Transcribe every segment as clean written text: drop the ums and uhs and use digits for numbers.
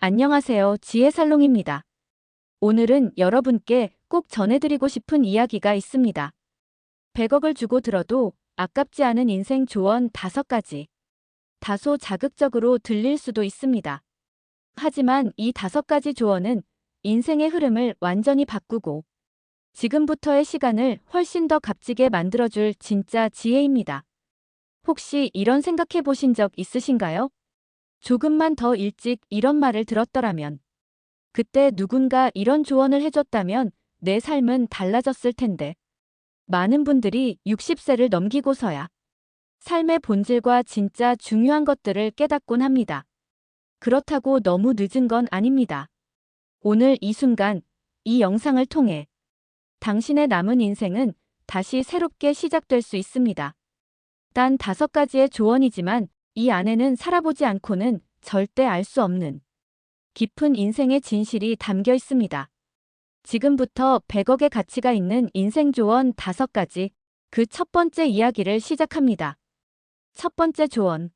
안녕하세요. 지혜살롱입니다. 오늘은 여러분께 꼭 전해드리고 싶은 이야기가 있습니다. 100억을 주고 들어도 아깝지 않은 인생 조언 5가지. 다소 자극적으로 들릴 수도 있습니다. 하지만 이 5가지 조언은 인생의 흐름을 완전히 바꾸고 지금부터의 시간을 훨씬 더 값지게 만들어줄 진짜 지혜입니다. 혹시 이런 생각해 보신 적 있으신가요? 조금만 더 일찍 이런 말을 들었더라면, 그때 누군가 이런 조언을 해줬다면 내 삶은 달라졌을 텐데. 많은 분들이 60세를 넘기고서야 삶의 본질과 진짜 중요한 것들을 깨닫곤 합니다. 그렇다고 너무 늦은 건 아닙니다. 오늘 이 순간, 이 영상을 통해 당신의 남은 인생은 다시 새롭게 시작될 수 있습니다. 단 5가지의 조언이지만 이 안에는 살아보지 않고는 절대 알 수 없는 깊은 인생의 진실이 담겨 있습니다. 지금부터 100억의 가치가 있는 인생 조언 5가지, 그 첫 번째 이야기를 시작합니다. 첫 번째 조언.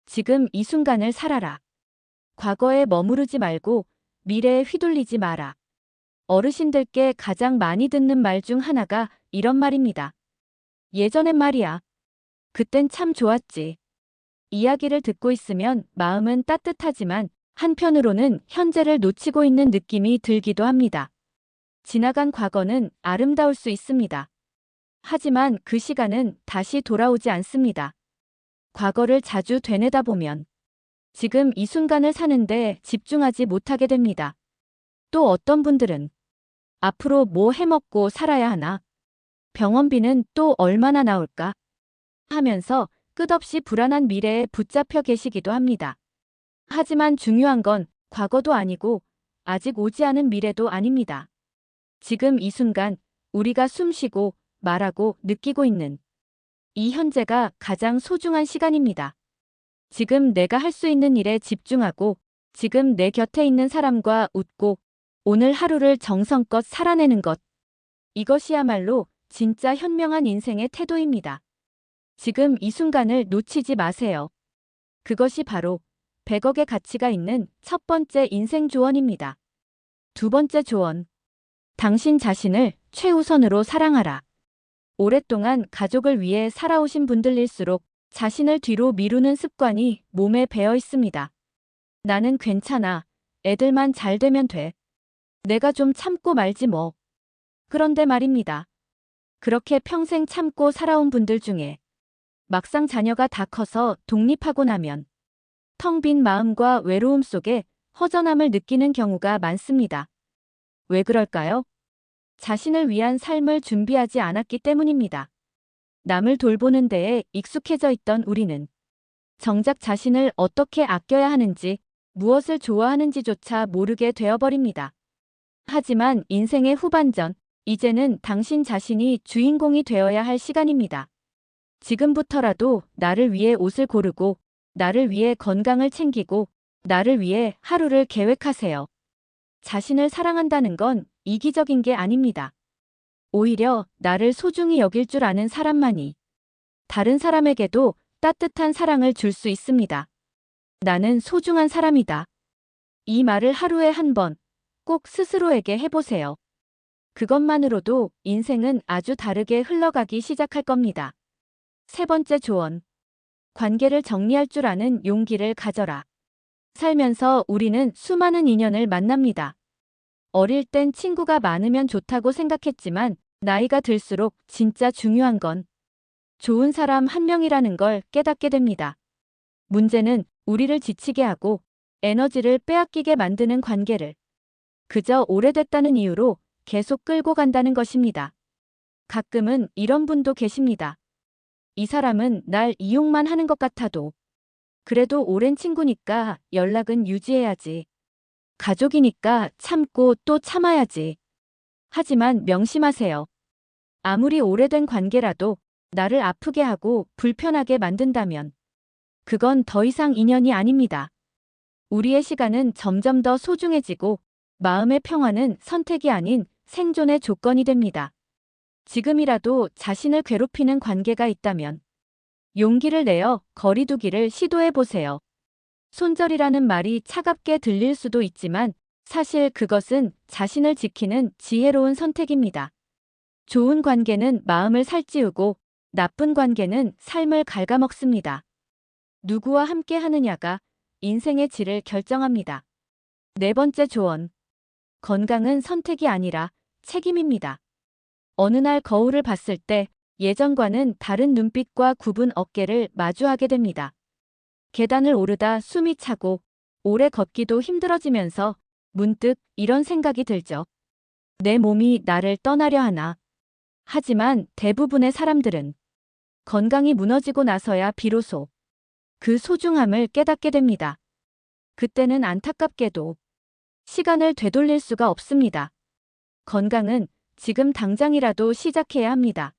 지금 이 순간을 살아라. 과거에 머무르지 말고 미래에 휘둘리지 마라. 어르신들께 가장 많이 듣는 말 중 하나가 이런 말입니다. 예전엔 말이야. 그땐 참 좋았지. 이야기를 듣고 있으면 마음은 따뜻하지만 한편으로는 현재를 놓치고 있는 느낌이 들기도 합니다. 지나간 과거는 아름다울 수 있습니다. 하지만 그 시간은 다시 돌아오지 않습니다. 과거를 자주 되뇌다 보면 지금 이 순간을 사는데 집중하지 못하게 됩니다. 또 어떤 분들은 앞으로 뭐 해먹고 살아야 하나? 병원비는 또 얼마나 나올까? 하면서 끝없이 불안한 미래에 붙잡혀 계시기도 합니다. 하지만 중요한 건 과거도 아니고 아직 오지 않은 미래도 아닙니다. 지금 이 순간 우리가 숨쉬고 말하고 느끼고 있는 이 현재가 가장 소중한 시간입니다. 지금 내가 할 수 있는 일에 집중하고 지금 내 곁에 있는 사람과 웃고 오늘 하루를 정성껏 살아내는 것. 이것이야말로 진짜 현명한 인생의 태도입니다. 지금 이 순간을 놓치지 마세요. 그것이 바로 100억의 가치가 있는 첫 번째 인생 조언입니다. 두 번째 조언. 당신 자신을 최우선으로 사랑하라. 오랫동안 가족을 위해 살아오신 분들일수록 자신을 뒤로 미루는 습관이 몸에 배어 있습니다. 나는 괜찮아. 애들만 잘 되면 돼. 내가 좀 참고 말지 뭐. 그런데 말입니다. 그렇게 평생 참고 살아온 분들 중에 막상 자녀가 다 커서 독립하고 나면 텅 빈 마음과 외로움 속에 허전함을 느끼는 경우가 많습니다. 왜 그럴까요? 자신을 위한 삶을 준비하지 않았기 때문입니다. 남을 돌보는 데에 익숙해져 있던 우리는 정작 자신을 어떻게 아껴야 하는지, 무엇을 좋아하는지조차 모르게 되어버립니다. 하지만 인생의 후반전, 이제는 당신 자신이 주인공이 되어야 할 시간입니다. 지금부터라도 나를 위해 옷을 고르고, 나를 위해 건강을 챙기고, 나를 위해 하루를 계획하세요. 자신을 사랑한다는 건 이기적인 게 아닙니다. 오히려 나를 소중히 여길 줄 아는 사람만이 다른 사람에게도 따뜻한 사랑을 줄 수 있습니다. 나는 소중한 사람이다. 이 말을 하루에 한 번 꼭 스스로에게 해보세요. 그것만으로도 인생은 아주 다르게 흘러가기 시작할 겁니다. 세 번째 조언. 관계를 정리할 줄 아는 용기를 가져라. 살면서 우리는 수많은 인연을 만납니다. 어릴 땐 친구가 많으면 좋다고 생각했지만 나이가 들수록 진짜 중요한 건 좋은 사람 한 명이라는 걸 깨닫게 됩니다. 문제는 우리를 지치게 하고 에너지를 빼앗기게 만드는 관계를 그저 오래됐다는 이유로 계속 끌고 간다는 것입니다. 가끔은 이런 분도 계십니다. 이 사람은 날 이용만 하는 것 같아도 그래도 오랜 친구니까 연락은 유지해야지. 가족이니까 참고 또 참아야지. 하지만 명심하세요. 아무리 오래된 관계라도 나를 아프게 하고 불편하게 만든다면 그건 더 이상 인연이 아닙니다. 우리의 시간은 점점 더 소중해지고 마음의 평화는 선택이 아닌 생존의 조건이 됩니다. 지금이라도 자신을 괴롭히는 관계가 있다면 용기를 내어 거리두기를 시도해 보세요. 손절이라는 말이 차갑게 들릴 수도 있지만 사실 그것은 자신을 지키는 지혜로운 선택입니다. 좋은 관계는 마음을 살찌우고 나쁜 관계는 삶을 갉아먹습니다. 누구와 함께 하느냐가 인생의 질을 결정합니다. 네 번째 조언. 건강은 선택이 아니라 책임입니다. 어느 날 거울을 봤을 때 예전과는 다른 눈빛과 굽은 어깨를 마주하게 됩니다. 계단을 오르다 숨이 차고 오래 걷기도 힘들어지면서 문득 이런 생각이 들죠. 내 몸이 나를 떠나려 하나. 하지만 대부분의 사람들은 건강이 무너지고 나서야 비로소 그 소중함을 깨닫게 됩니다. 그때는 안타깝게도 시간을 되돌릴 수가 없습니다. 건강은 지금 당장이라도 시작해야 합니다.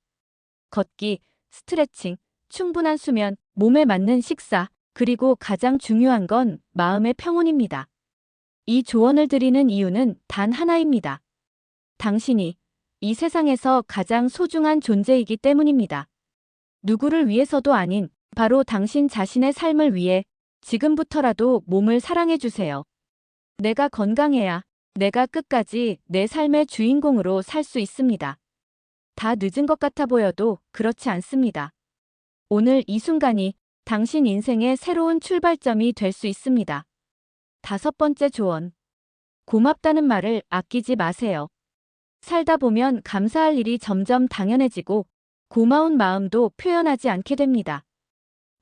걷기, 스트레칭, 충분한 수면, 몸에 맞는 식사, 그리고 가장 중요한 건 마음의 평온입니다. 이 조언을 드리는 이유는 단 하나입니다. 당신이 이 세상에서 가장 소중한 존재이기 때문입니다. 누구를 위해서도 아닌 바로 당신 자신의 삶을 위해 지금부터라도 몸을 사랑해 주세요. 내가 건강해야 내가 끝까지 내 삶의 주인공으로 살 수 있습니다. 다 늦은 것 같아 보여도 그렇지 않습니다. 오늘 이 순간이 당신 인생의 새로운 출발점이 될 수 있습니다. 다섯 번째 조언. 고맙다는 말을 아끼지 마세요. 살다 보면 감사할 일이 점점 당연해지고 고마운 마음도 표현하지 않게 됩니다.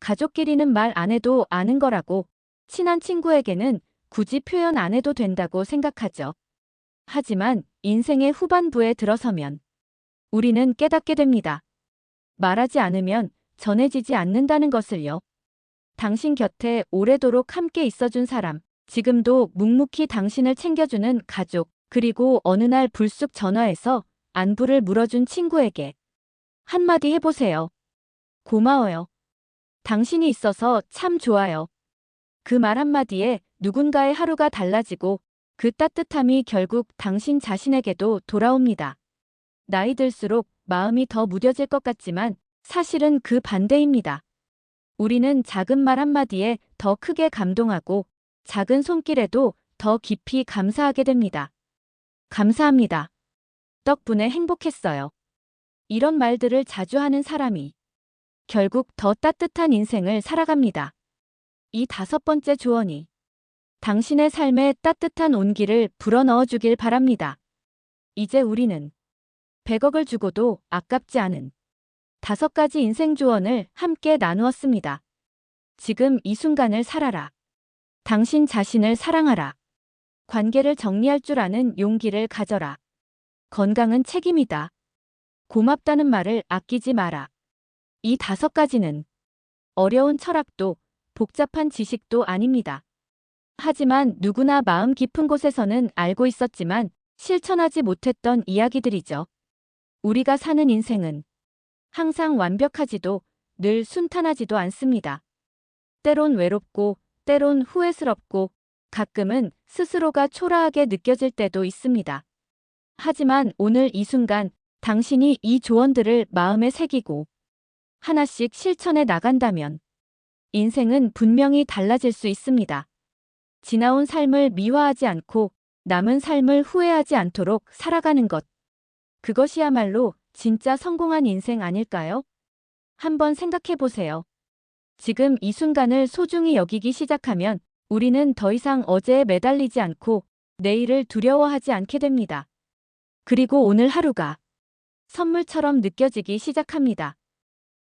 가족끼리는 말 안 해도 아는 거라고 친한 친구에게는 굳이 표현 안 해도 된다고 생각하죠. 하지만 인생의 후반부에 들어서면 우리는 깨닫게 됩니다. 말하지 않으면 전해지지 않는다는 것을요. 당신 곁에 오래도록 함께 있어준 사람, 지금도 묵묵히 당신을 챙겨주는 가족, 그리고 어느 날 불쑥 전화해서 안부를 물어준 친구에게 한마디 해보세요. 고마워요. 당신이 있어서 참 좋아요. 그 말 한마디에 누군가의 하루가 달라지고 그 따뜻함이 결국 당신 자신에게도 돌아옵니다. 나이 들수록 마음이 더 무뎌질 것 같지만 사실은 그 반대입니다. 우리는 작은 말 한마디에 더 크게 감동하고 작은 손길에도 더 깊이 감사하게 됩니다. 감사합니다. 덕분에 행복했어요. 이런 말들을 자주 하는 사람이 결국 더 따뜻한 인생을 살아갑니다. 이 다섯 번째 조언이 당신의 삶에 따뜻한 온기를 불어넣어 주길 바랍니다. 이제 우리는 100억을 주고도 아깝지 않은 5가지 인생 조언을 함께 나누었습니다. 지금 이 순간을 살아라. 당신 자신을 사랑하라. 관계를 정리할 줄 아는 용기를 가져라. 건강은 책임이다. 고맙다는 말을 아끼지 마라. 이 5가지는 어려운 철학도 복잡한 지식도 아닙니다. 하지만 누구나 마음 깊은 곳에서는 알고 있었지만 실천하지 못했던 이야기들이죠. 우리가 사는 인생은 항상 완벽하지도 늘 순탄하지도 않습니다. 때론 외롭고 때론 후회스럽고 가끔은 스스로가 초라하게 느껴질 때도 있습니다. 하지만 오늘 이 순간 당신이 이 조언들을 마음에 새기고 하나씩 실천해 나간다면 인생은 분명히 달라질 수 있습니다. 지나온 삶을 미화하지 않고 남은 삶을 후회하지 않도록 살아가는 것. 그것이야말로 진짜 성공한 인생 아닐까요? 한번 생각해 보세요. 지금 이 순간을 소중히 여기기 시작하면 우리는 더 이상 어제에 매달리지 않고 내일을 두려워하지 않게 됩니다. 그리고 오늘 하루가 선물처럼 느껴지기 시작합니다.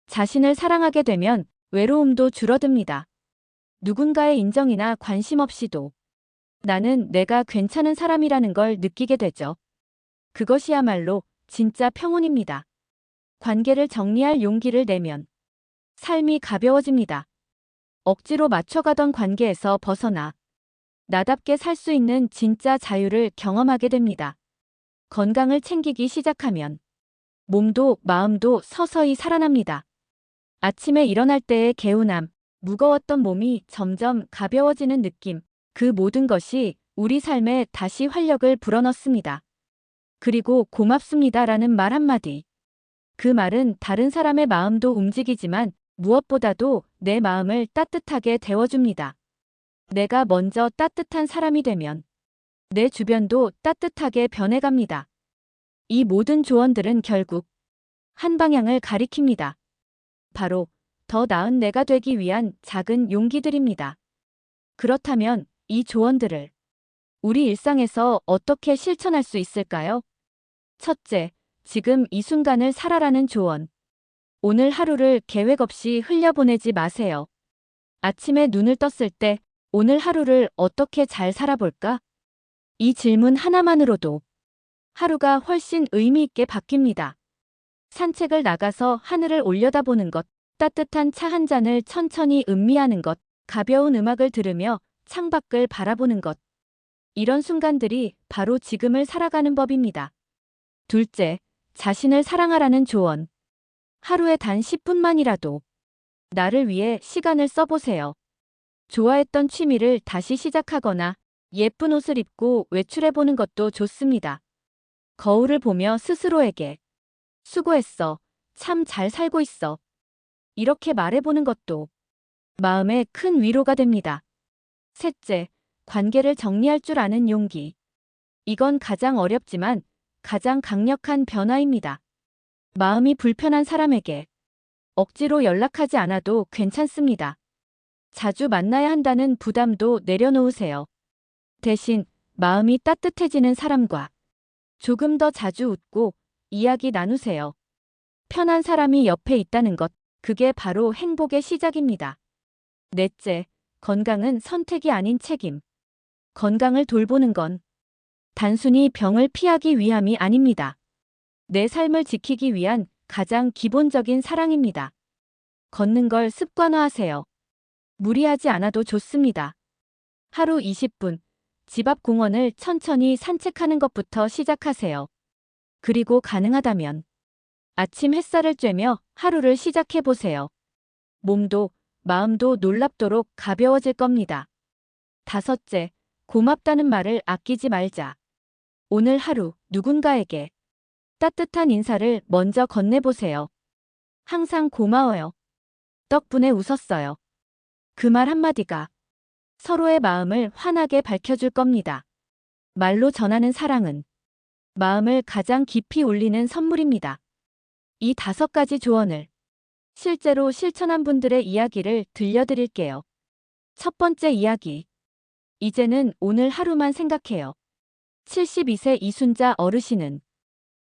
자신을 사랑하게 되면 외로움도 줄어듭니다. 누군가의 인정이나 관심 없이도 나는 내가 괜찮은 사람이라는 걸 느끼게 되죠. 그것이야말로 진짜 평온입니다. 관계를 정리할 용기를 내면 삶이 가벼워집니다. 억지로 맞춰가던 관계에서 벗어나 나답게 살 수 있는 진짜 자유를 경험하게 됩니다. 건강을 챙기기 시작하면 몸도 마음도 서서히 살아납니다. 아침에 일어날 때의 개운함, 무거웠던 몸이 점점 가벼워지는 느낌, 그 모든 것이 우리 삶에 다시 활력을 불어넣습니다. 그리고 고맙습니다라는 말 한마디. 그 말은 다른 사람의 마음도 움직이지만 무엇보다도 내 마음을 따뜻하게 데워줍니다. 내가 먼저 따뜻한 사람이 되면 내 주변도 따뜻하게 변해갑니다. 이 모든 조언들은 결국 한 방향을 가리킵니다. 바로 더 나은 내가 되기 위한 작은 용기들입니다. 그렇다면 이 조언들을 우리 일상에서 어떻게 실천할 수 있을까요? 첫째, 지금 이 순간을 살아라는 조언. 오늘 하루를 계획 없이 흘려보내지 마세요. 아침에 눈을 떴을 때 오늘 하루를 어떻게 잘 살아볼까? 이 질문 하나만으로도 하루가 훨씬 의미 있게 바뀝니다. 산책을 나가서 하늘을 올려다보는 것, 따뜻한 차 한 잔을 천천히 음미하는 것, 가벼운 음악을 들으며 창밖을 바라보는 것. 이런 순간들이 바로 지금을 살아가는 법입니다. 둘째, 자신을 사랑하라는 조언. 하루에 단 10분만이라도 나를 위해 시간을 써보세요. 좋아했던 취미를 다시 시작하거나 예쁜 옷을 입고 외출해보는 것도 좋습니다. 거울을 보며 스스로에게 수고했어. 참 잘 살고 있어. 이렇게 말해보는 것도 마음에 큰 위로가 됩니다. 셋째, 관계를 정리할 줄 아는 용기. 이건 가장 어렵지만 가장 강력한 변화입니다. 마음이 불편한 사람에게 억지로 연락하지 않아도 괜찮습니다. 자주 만나야 한다는 부담도 내려놓으세요. 대신 마음이 따뜻해지는 사람과 조금 더 자주 웃고 이야기 나누세요. 편한 사람이 옆에 있다는 것, 그게 바로 행복의 시작입니다. 넷째, 건강은 선택이 아닌 책임. 건강을 돌보는 건 단순히 병을 피하기 위함이 아닙니다. 내 삶을 지키기 위한 가장 기본적인 사랑입니다. 걷는 걸 습관화하세요. 무리하지 않아도 좋습니다. 하루 20분, 집 앞 공원을 천천히 산책하는 것부터 시작하세요. 그리고 가능하다면 아침 햇살을 쬐며 하루를 시작해보세요. 몸도 마음도 놀랍도록 가벼워질 겁니다. 다섯째, 고맙다는 말을 아끼지 말자. 오늘 하루 누군가에게 따뜻한 인사를 먼저 건네보세요. 항상 고마워요. 덕분에 웃었어요. 그 말 한마디가 서로의 마음을 환하게 밝혀줄 겁니다. 말로 전하는 사랑은 마음을 가장 깊이 울리는 선물입니다. 이 5가지 조언을 실제로 실천한 분들의 이야기를 들려드릴게요. 첫 번째 이야기. 이제는 오늘 하루만 생각해요. 72세 이순자 어르신은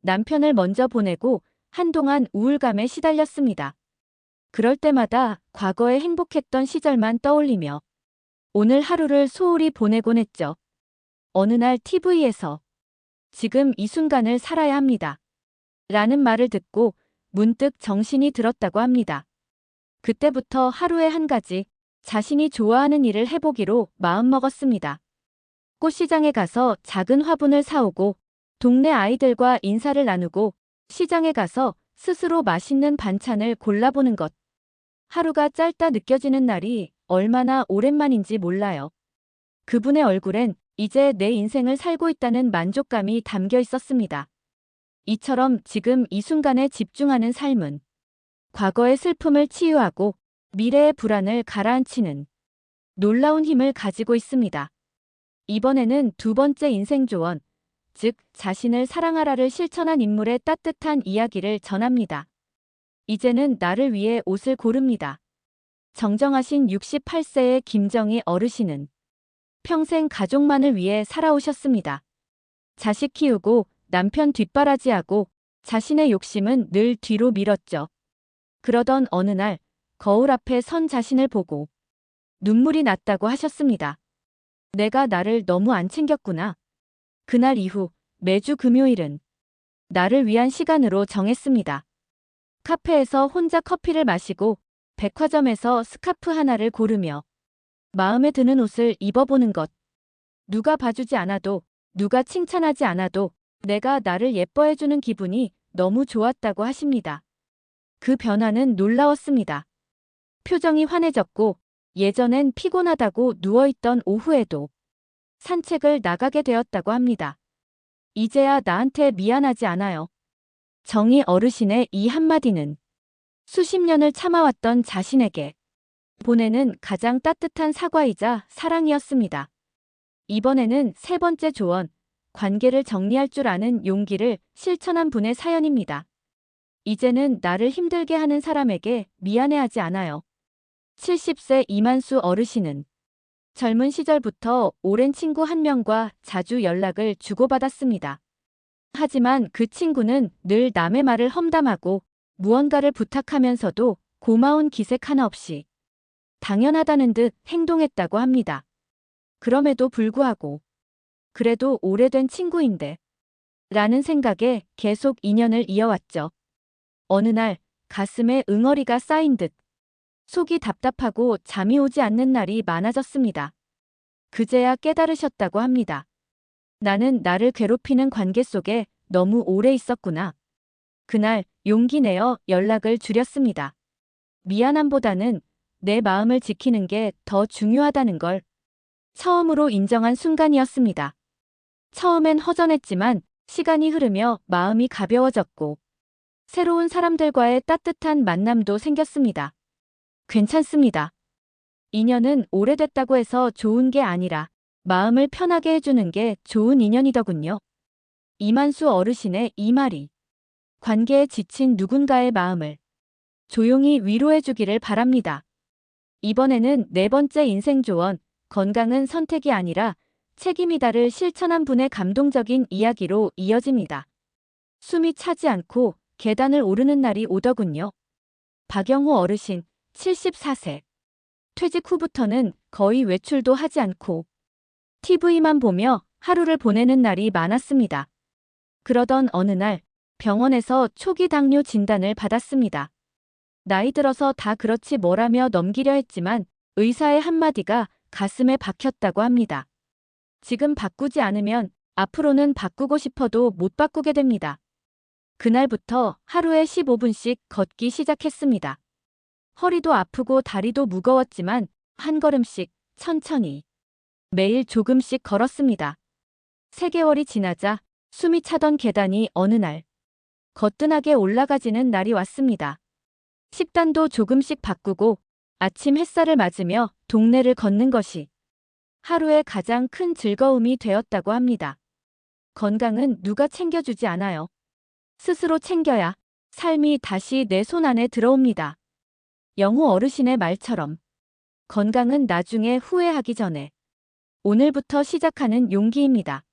남편을 먼저 보내고 한동안 우울감에 시달렸습니다. 그럴 때마다 과거에 행복했던 시절만 떠올리며 오늘 하루를 소홀히 보내곤 했죠. 어느 날 TV에서 지금 이 순간을 살아야 합니다. 라는 말을 듣고 문득 정신이 들었다고 합니다. 그때부터 하루에 한 가지 자신이 좋아하는 일을 해보기로 마음먹었습니다. 꽃시장에 가서 작은 화분을 사오고 동네 아이들과 인사를 나누고 시장에 가서 스스로 맛있는 반찬을 골라보는 것. 하루가 짧다 느껴지는 날이 얼마나 오랜만인지 몰라요. 그분의 얼굴엔 이제 내 인생을 살고 있다는 만족감이 담겨 있었습니다. 이처럼 지금 이 순간에 집중하는 삶은 과거의 슬픔을 치유하고 미래의 불안을 가라앉히는 놀라운 힘을 가지고 있습니다. 이번에는 두 번째 인생 조언, 즉 자신을 사랑하라를 실천한 인물의 따뜻한 이야기를 전합니다. 이제는 나를 위해 옷을 고릅니다. 정정하신 68세의 김정희 어르신은 평생 가족만을 위해 살아오셨습니다. 자식 키우고 남편 뒷바라지하고 자신의 욕심은 늘 뒤로 밀었죠. 그러던 어느 날 거울 앞에 선 자신을 보고 눈물이 났다고 하셨습니다. 내가 나를 너무 안 챙겼구나. 그날 이후 매주 금요일은 나를 위한 시간으로 정했습니다. 카페에서 혼자 커피를 마시고 백화점에서 스카프 하나를 고르며 마음에 드는 옷을 입어보는 것. 누가 봐주지 않아도, 누가 칭찬하지 않아도 내가 나를 예뻐해주는 기분이 너무 좋았다고 하십니다. 그 변화는 놀라웠습니다. 표정이 환해졌고 예전엔 피곤하다고 누워있던 오후에도 산책을 나가게 되었다고 합니다. 이제야 나한테 미안하지 않아요. 정희 어르신의 이 한마디는 수십 년을 참아왔던 자신에게 보내는 가장 따뜻한 사과이자 사랑이었습니다. 이번에는 세 번째 조언, 관계를 정리할 줄 아는 용기를 실천한 분의 사연입니다. 이제는 나를 힘들게 하는 사람에게 미안해하지 않아요. 70세 이만수 어르신은 젊은 시절부터 오랜 친구 한 명과 자주 연락을 주고받았습니다. 하지만 그 친구는 늘 남의 말을 험담하고 무언가를 부탁하면서도 고마운 기색 하나 없이 당연하다는 듯 행동했다고 합니다. 그럼에도 불구하고 그래도 오래된 친구인데 라는 생각에 계속 인연을 이어왔죠. 어느 날 가슴에 응어리가 쌓인 듯 속이 답답하고 잠이 오지 않는 날이 많아졌습니다. 그제야 깨달으셨다고 합니다. 나는 나를 괴롭히는 관계 속에 너무 오래 있었구나. 그날 용기 내어 연락을 줄였습니다. 미안함보다는 내 마음을 지키는 게 더 중요하다는 걸 처음으로 인정한 순간이었습니다. 처음엔 허전했지만 시간이 흐르며 마음이 가벼워졌고 새로운 사람들과의 따뜻한 만남도 생겼습니다. 괜찮습니다. 인연은 오래됐다고 해서 좋은 게 아니라 마음을 편하게 해주는 게 좋은 인연이더군요. 이만수 어르신의 이 말이 관계에 지친 누군가의 마음을 조용히 위로해주기를 바랍니다. 이번에는 네 번째 인생 조언, 건강은 선택이 아니라 책임이다를 실천한 분의 감동적인 이야기로 이어집니다. 숨이 차지 않고 계단을 오르는 날이 오더군요. 박영호 어르신, 74세. 퇴직 후부터는 거의 외출도 하지 않고 TV만 보며 하루를 보내는 날이 많았습니다. 그러던 어느 날 병원에서 초기 당뇨 진단을 받았습니다. 나이 들어서 다 그렇지 뭐라며 넘기려 했지만 의사의 한마디가 가슴에 박혔다고 합니다. 지금 바꾸지 않으면 앞으로는 바꾸고 싶어도 못 바꾸게 됩니다. 그날부터 하루에 15분씩 걷기 시작했습니다. 허리도 아프고 다리도 무거웠지만 한 걸음씩 천천히 매일 조금씩 걸었습니다. 3개월이 지나자 숨이 차던 계단이 어느 날 거뜬하게 올라가지는 날이 왔습니다. 식단도 조금씩 바꾸고 아침 햇살을 맞으며 동네를 걷는 것이 하루의 가장 큰 즐거움이 되었다고 합니다. 건강은 누가 챙겨주지 않아요. 스스로 챙겨야 삶이 다시 내 손 안에 들어옵니다. 영호 어르신의 말처럼 건강은 나중에 후회하기 전에 오늘부터 시작하는 용기입니다.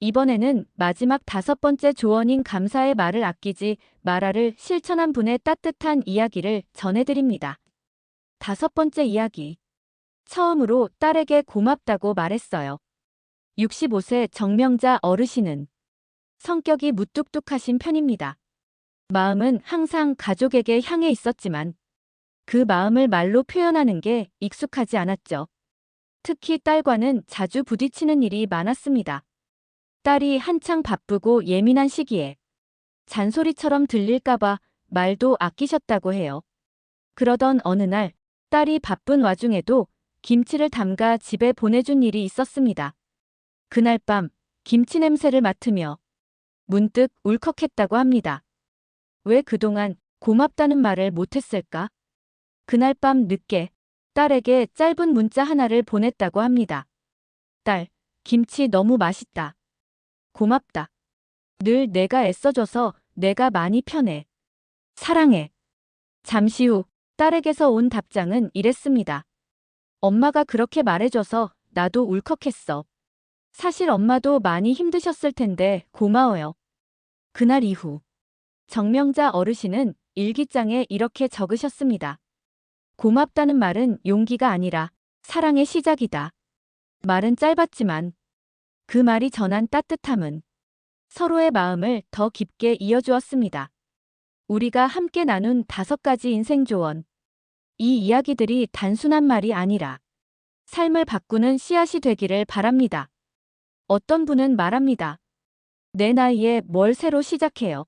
이번에는 마지막 5번째 조언인 감사의 말을 아끼지 마라를 실천한 분의 따뜻한 이야기를 전해드립니다. 5번째 이야기. 처음으로 딸에게 고맙다고 말했어요. 65세 정명자 어르신은 성격이 무뚝뚝하신 편입니다. 마음은 항상 가족에게 향해 있었지만 그 마음을 말로 표현하는 게 익숙하지 않았죠. 특히 딸과는 자주 부딪히는 일이 많았습니다. 딸이 한창 바쁘고 예민한 시기에 잔소리처럼 들릴까봐 말도 아끼셨다고 해요. 그러던 어느 날 딸이 바쁜 와중에도 김치를 담가 집에 보내준 일이 있었습니다. 그날 밤 김치 냄새를 맡으며 문득 울컥했다고 합니다. 왜 그동안 고맙다는 말을 못했을까? 그날 밤 늦게 딸에게 짧은 문자 하나를 보냈다고 합니다. 딸, 김치 너무 맛있다. 고맙다. 늘 내가 애써줘서 내가 많이 편해. 사랑해. 잠시 후 딸에게서 온 답장은 이랬습니다. 엄마가 그렇게 말해줘서 나도 울컥했어. 사실 엄마도 많이 힘드셨을 텐데 고마워요. 그날 이후 정명자 어르신은 일기장에 이렇게 적으셨습니다. 고맙다는 말은 용기가 아니라 사랑의 시작이다. 말은 짧았지만 그 말이 전한 따뜻함은 서로의 마음을 더 깊게 이어주었습니다. 우리가 함께 나눈 5가지 인생 조언. 이 이야기들이 단순한 말이 아니라 삶을 바꾸는 씨앗이 되기를 바랍니다. 어떤 분은 말합니다. 내 나이에 뭘 새로 시작해요.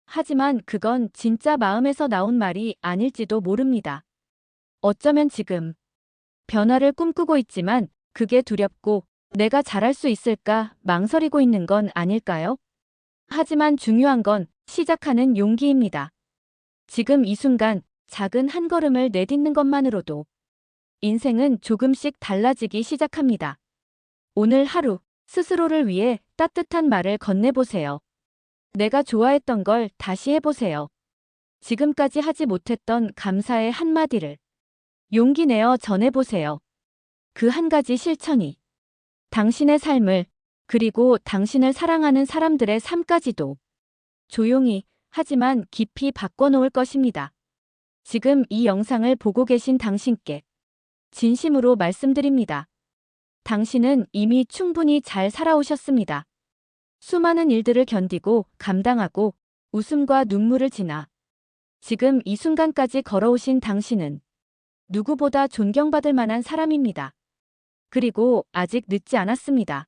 하지만 그건 진짜 마음에서 나온 말이 아닐지도 모릅니다. 어쩌면 지금 변화를 꿈꾸고 있지만 그게 두렵고 내가 잘할 수 있을까 망설이고 있는 건 아닐까요? 하지만 중요한 건 시작하는 용기입니다. 지금 이 순간 작은 한 걸음을 내딛는 것만으로도 인생은 조금씩 달라지기 시작합니다. 오늘 하루 스스로를 위해 따뜻한 말을 건네보세요. 내가 좋아했던 걸 다시 해보세요. 지금까지 하지 못했던 감사의 한마디를 용기 내어 전해보세요. 그 한 가지 실천이 당신의 삶을, 그리고 당신을 사랑하는 사람들의 삶까지도 조용히 하지만 깊이 바꿔놓을 것입니다. 지금 이 영상을 보고 계신 당신께 진심으로 말씀드립니다. 당신은 이미 충분히 잘 살아오셨습니다. 수많은 일들을 견디고 감당하고 웃음과 눈물을 지나 지금 이 순간까지 걸어오신 당신은 누구보다 존경받을 만한 사람입니다. 그리고 아직 늦지 않았습니다.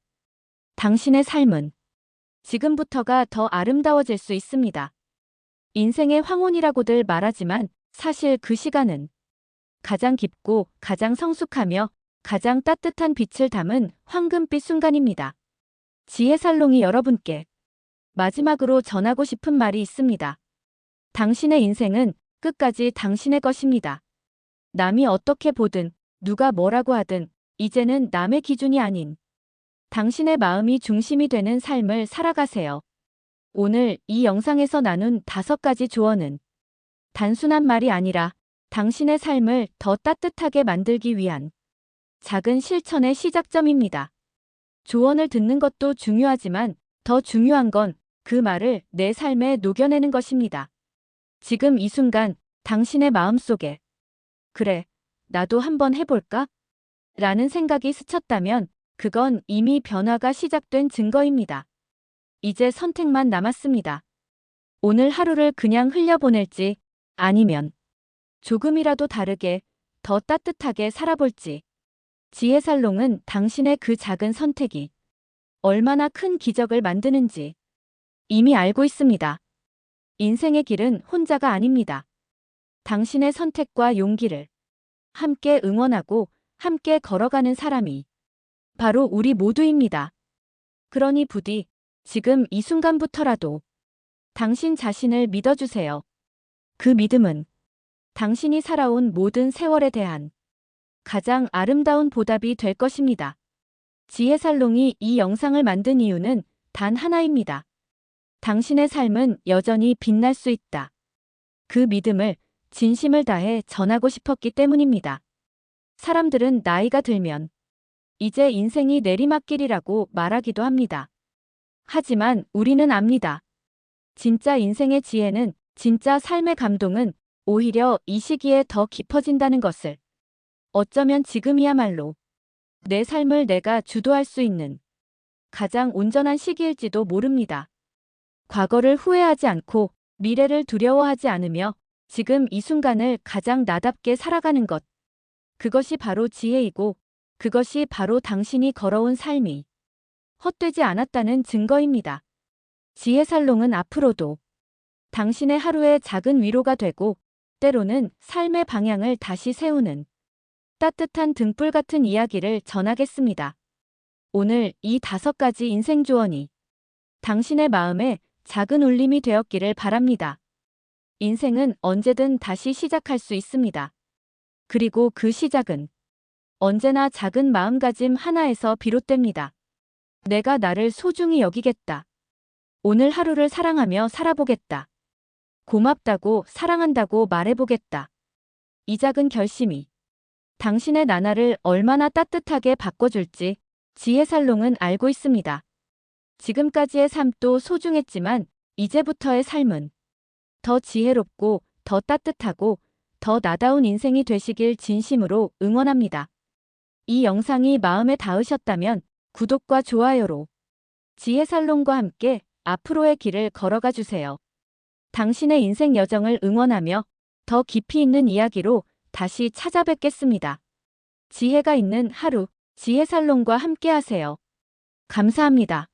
당신의 삶은 지금부터가 더 아름다워질 수 있습니다. 인생의 황혼이라고들 말하지만 사실 그 시간은 가장 깊고 가장 성숙하며 가장 따뜻한 빛을 담은 황금빛 순간입니다. 지혜살롱이 여러분께 마지막으로 전하고 싶은 말이 있습니다. 당신의 인생은 끝까지 당신의 것입니다. 남이 어떻게 보든 누가 뭐라고 하든 이제는 남의 기준이 아닌 당신의 마음이 중심이 되는 삶을 살아가세요. 오늘 이 영상에서 나눈 5가지 조언은 단순한 말이 아니라 당신의 삶을 더 따뜻하게 만들기 위한 작은 실천의 시작점입니다. 조언을 듣는 것도 중요하지만 더 중요한 건 그 말을 내 삶에 녹여내는 것입니다. 지금 이 순간 당신의 마음속에 그래, 나도 한번 해볼까? 라는 생각이 스쳤다면 그건 이미 변화가 시작된 증거입니다. 이제 선택만 남았습니다. 오늘 하루를 그냥 흘려보낼지 아니면 조금이라도 다르게 더 따뜻하게 살아볼지. 지혜살롱은 당신의 그 작은 선택이 얼마나 큰 기적을 만드는지 이미 알고 있습니다. 인생의 길은 혼자가 아닙니다. 당신의 선택과 용기를 함께 응원하고 함께 걸어가는 사람이 바로 우리 모두입니다. 그러니 부디 지금 이 순간부터라도 당신 자신을 믿어주세요. 그 믿음은 당신이 살아온 모든 세월에 대한 가장 아름다운 보답이 될 것입니다. 지혜살롱이 이 영상을 만든 이유는 단 하나입니다. 당신의 삶은 여전히 빛날 수 있다. 그 믿음을 진심을 다해 전하고 싶었기 때문입니다. 사람들은 나이가 들면 이제 인생이 내리막길이라고 말하기도 합니다. 하지만 우리는 압니다. 진짜 인생의 지혜는, 진짜 삶의 감동은 오히려 이 시기에 더 깊어진다는 것을. 어쩌면 지금이야말로 내 삶을 내가 주도할 수 있는 가장 온전한 시기일지도 모릅니다. 과거를 후회하지 않고 미래를 두려워하지 않으며 지금 이 순간을 가장 나답게 살아가는 것. 그것이 바로 지혜이고 그것이 바로 당신이 걸어온 삶이 헛되지 않았다는 증거입니다. 지혜살롱은 앞으로도 당신의 하루의 작은 위로가 되고 때로는 삶의 방향을 다시 세우는 따뜻한 등불 같은 이야기를 전하겠습니다. 오늘 이 5가지 인생 조언이 당신의 마음에 작은 울림이 되었기를 바랍니다. 인생은 언제든 다시 시작할 수 있습니다. 그리고 그 시작은 언제나 작은 마음가짐 하나에서 비롯됩니다. 내가 나를 소중히 여기겠다. 오늘 하루를 사랑하며 살아보겠다. 고맙다고, 사랑한다고 말해보겠다. 이 작은 결심이 당신의 나날을 얼마나 따뜻하게 바꿔줄지 지혜살롱은 알고 있습니다. 지금까지의 삶도 소중했지만 이제부터의 삶은 더 지혜롭고 더 따뜻하고 더 나다운 인생이 되시길 진심으로 응원합니다. 이 영상이 마음에 닿으셨다면 구독과 좋아요로 지혜살롱과 함께 앞으로의 길을 걸어가 주세요. 당신의 인생 여정을 응원하며 더 깊이 있는 이야기로 다시 찾아뵙겠습니다. 지혜가 있는 하루, 지혜살롱과 함께 하세요. 감사합니다.